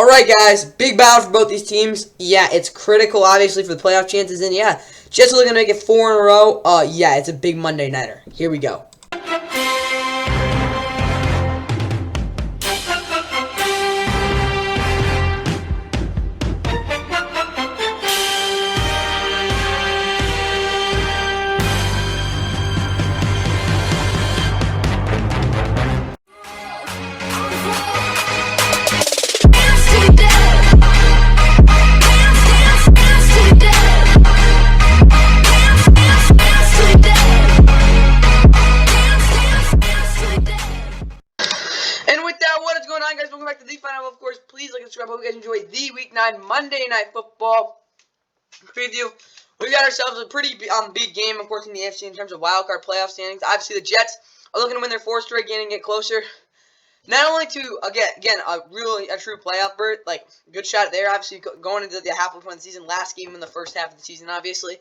Alright, guys, big battle for both these teams. Yeah, it's critical, obviously, for the playoff chances. And yeah, Jets are looking to make it 4 in a row. Yeah, it's a big Monday nighter. Here we go. And with that, what is going on, guys? Welcome back to the final. Of course, please like and subscribe. Hope you guys enjoy the Week 9 Monday Night Football preview. We got ourselves a pretty big game, of course, in the AFC in terms of wildcard playoff standings. Obviously, the Jets are looking to win their fourth straight game and get closer. Not only to, again, a true playoff berth, like, good shot there, obviously, going into the halfway point of the season, last game in the first half of the season, obviously.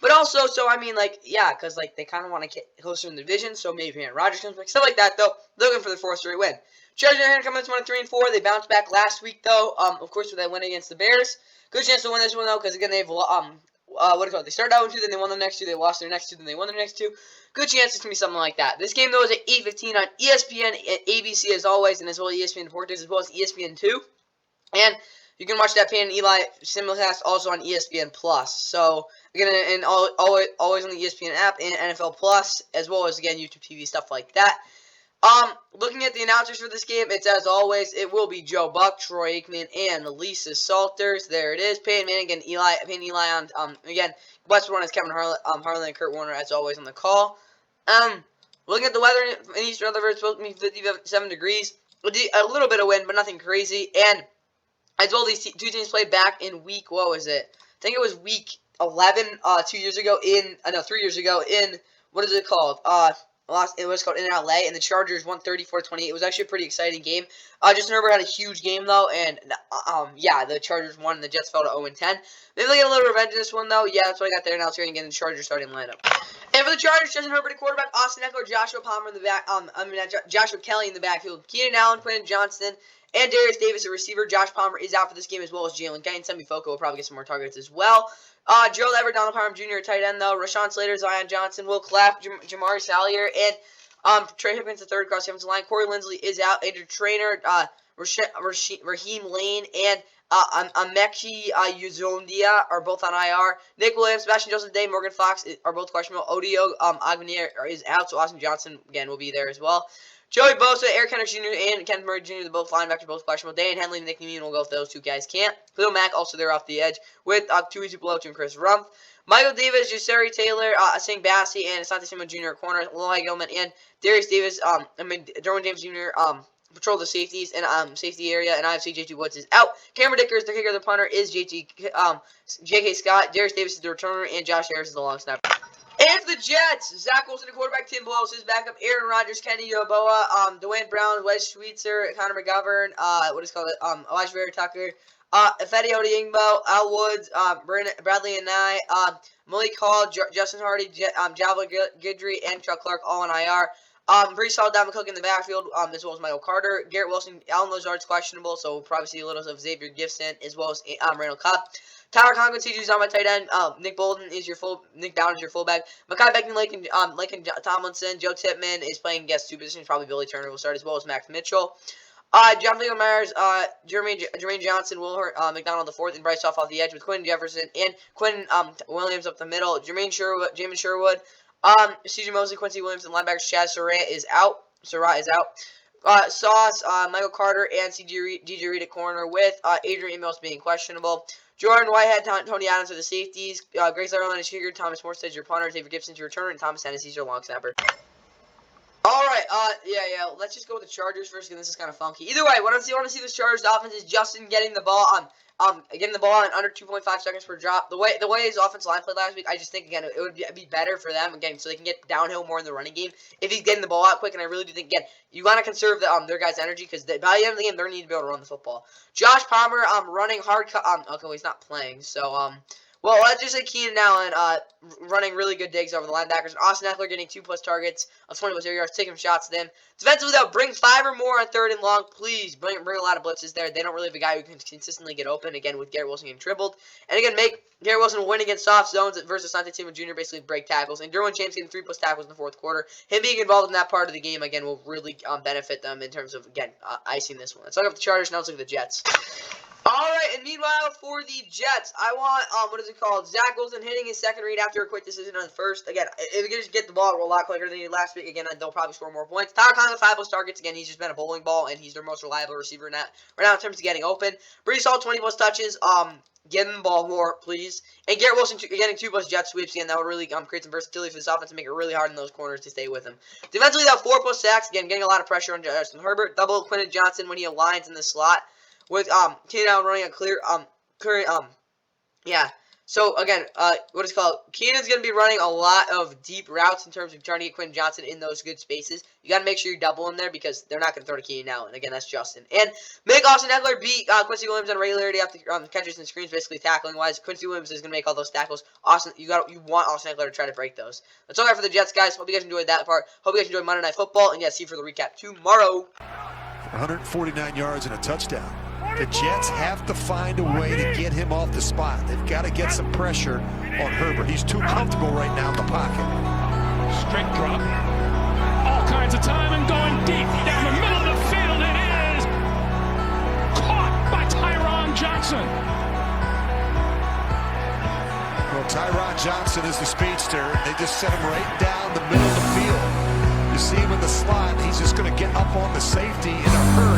But also, because, they kind of want to get closer in the division, so maybe Aaron Rodgers comes back, stuff like that, though. They're looking for their fourth straight win. Chargers are coming in 3-4. They bounced back last week, though, of course, with that win against the Bears. Good chance to win this one, though, because, again, they've, they started out with 2, then they won the next 2, they lost their next 2, then they won their next 2. Good chance it's going to be something like that. This game, though, is at 8:15 on ESPN and ABC, as always, and as well as ESPN Deportes, as well as ESPN2. And you can watch that Payne and Eli simulcast also on ESPN Plus. So, again, and always on the ESPN app and NFL Plus, as well as, again, YouTube TV, stuff like that. Looking at the announcers for this game, it's as always, it will be Joe Buck, Troy Aikman, and Lisa Salters. There it is. Peyton Manning and Peyton and Eli on, again, West one is Kevin Harlan and Kurt Warner, as always, on the call. Looking at the weather in Eastern Rutherford, it's supposed to be 57 degrees. A little bit of wind, but nothing crazy. And as well, these two teams played back in week, what was it? I think it was week 11, 3 years ago in, what is it called? It was called in LA, and the Chargers won 34-28. It was actually a pretty exciting game. Justin Herbert had a huge game, though, and, the Chargers won, and the Jets fell to 0-10. Maybe they'll get a little revenge in this one, though. Yeah, that's what I got there. Now it's going to get in the Chargers starting lineup. And for the Chargers, Justin Herbert at quarterback, Austin Eckler, Joshua Palmer in the back, Joshua Kelly in the backfield, Keenan Allen, Quentin Johnston, and Darius Davis, a receiver. Josh Palmer is out for this game, as well as Jalen Gaines. Semi-Foco will probably get some more targets as well. Gerald Everett, Donald Parham Jr. tight end, though. Rashawn Slater, Zion Johnson, Will Clapp, Jamari Salyer, and Trey Hipkins, the third across the offensive line. Corey Linsley is out. Andrew Trainer, Raheem Lane, and Amechi Uzondia are both on IR. Nick Williams, Sebastian Joseph Day, Morgan Fox are both questionable. Odio Agnier is out, so Austin Johnson, again, will be there as well. Joey Bosa, Eric Henry Jr., and Kenneth Murray Jr., the both linebackers, both questionable. Dan Henley and Nick Neal will go if those two guys can't. Khalil Mack also there off the edge with Tui Tupulotu and Chris Rumph. Michael Davis, Jusari Taylor, Singh Bassi, and Asante Samuel Jr. at corner. Lil Gilman and Darius Davis, Derwin James Jr. Patrol the safeties and safety area, and obviously J.T. Woods is out. Cameron Dickers, the kicker, the punter, is J.K. Scott. Darius Davis is the returner, and Josh Harris is the long snapper. And for the Jets, Zach Wilson, the quarterback, Tim Blows, his backup, Aaron Rodgers, Kenny Yeboah, Dwayne Brown, Wes Schweitzer, Connor McGovern, Elijah Vera Tucker, Fede Odiingbo, Al Woods, Bradley and I, Malik Hall, Justin Hardy, Javelin Guidry, and Chuck Clark all on IR. Pretty solid Dalvin Cook in the backfield, as well as Michael Carter. Garrett Wilson, Alan Lazard's questionable, so we'll probably see a little of Xavier Gibson, as well as Randall Cobb. Tyler Conklin, CJ's on my tight end. Nick Bolden is your Nick Dowd is your fullback. Mekhi Becton, Laken Tomlinson, Joe Tippmann is playing guest two positions. Probably Billy Turner will start, as well as Max Mitchell. Jonathan Myers, Jermaine Johnson, Will McDonald the fourth, and Bryce off the edge with Quinn Jefferson and Quinn Williams up the middle. Jamin Sherwood, CJ Mosley, Quincy Williams, and linebackers Chaz Surratt is out. Sauce, Michael Carter, and DJ Reed at corner with Adrian Amos being questionable. Jordan Whitehead, Tony Adams are the safeties. Greg Sutherland is kicker. Thomas Morstead your punter. Xavier Gibson's your returner. And Thomas Hennessy's your long snapper. Alright, let's just go with the Chargers first, because this is kind of funky. Either way, what I want to see this Chargers offense is Justin getting the ball in under 2.5 seconds per drop. The way his offensive line played last week, I just think, again, it would be better for them, again, so they can get downhill more in the running game if he's getting the ball out quick. And I really do think, again, you want to conserve their guys' energy, because by the end of the game, they're going to need to be able to run the football. Josh Palmer running hard. Okay, well, he's not playing, so Well, let's just say Keenan Allen running really good digs over the linebackers. Austin Eckler getting 2+ targets on 20+ yards, taking shots at them. Defensively, though, bring 5 or more on 3rd and long. Please bring a lot of blitzes there. They don't really have a guy who can consistently get open, again, with Garrett Wilson getting dribbled. And again, make Garrett Wilson win against soft zones versus Asante Samuel Jr. basically break tackles. And Derwin James getting 3+ tackles in the 4th quarter. Him being involved in that part of the game, again, will really benefit them in terms of, again, icing this one. Let's look at the Chargers, now let's look at the Jets. Alright, and meanwhile, for the Jets, I want, Zach Wilson hitting his second read after a quick decision on the first. Again, if he can just get the ball a lot quicker than he did last week, again, they'll probably score more points. Tyler Conley, 5+ targets. Again, he's just been a bowling ball, and he's their most reliable receiver right now in terms of getting open. Brees Hall, 20+ touches. Give him the ball more, please. And Garrett Wilson getting 2+ jet sweeps. Again, that would really create some versatility for this offense and make it really hard in those corners to stay with him. Defensively, though, 4+ sacks. Again, getting a lot of pressure on Justin Herbert. Double Quentin Johnson when he aligns in the slot. With Keenan Allen running a clear So again, Keenan's gonna be running a lot of deep routes in terms of trying to get Quentin Johnson in those good spaces. You gotta make sure you double him there because they're not gonna throw to Keenan Allen. Again, that's Justin. And make Austin Eckler beat Quincy Williams on regularity after catches and screens, basically tackling wise. Quincy Williams is gonna make all those tackles. You want Austin Eckler to try to break those. That's all I have for the Jets, guys. Hope you guys enjoyed that part. Hope you guys enjoyed Monday Night Football, and see you for the recap tomorrow. 149 yards and a touchdown. The Jets have to find a way to get him off the spot. They've got to get some pressure on Herbert. He's too comfortable right now in the pocket. Straight drop. All kinds of time and going deep down the middle of the field. It is caught by Tyron Johnson. Well, Tyron Johnson is the speedster. They just set him right down the middle of the field. You see him in the slot. He's just going to get up on the safety in a hurry.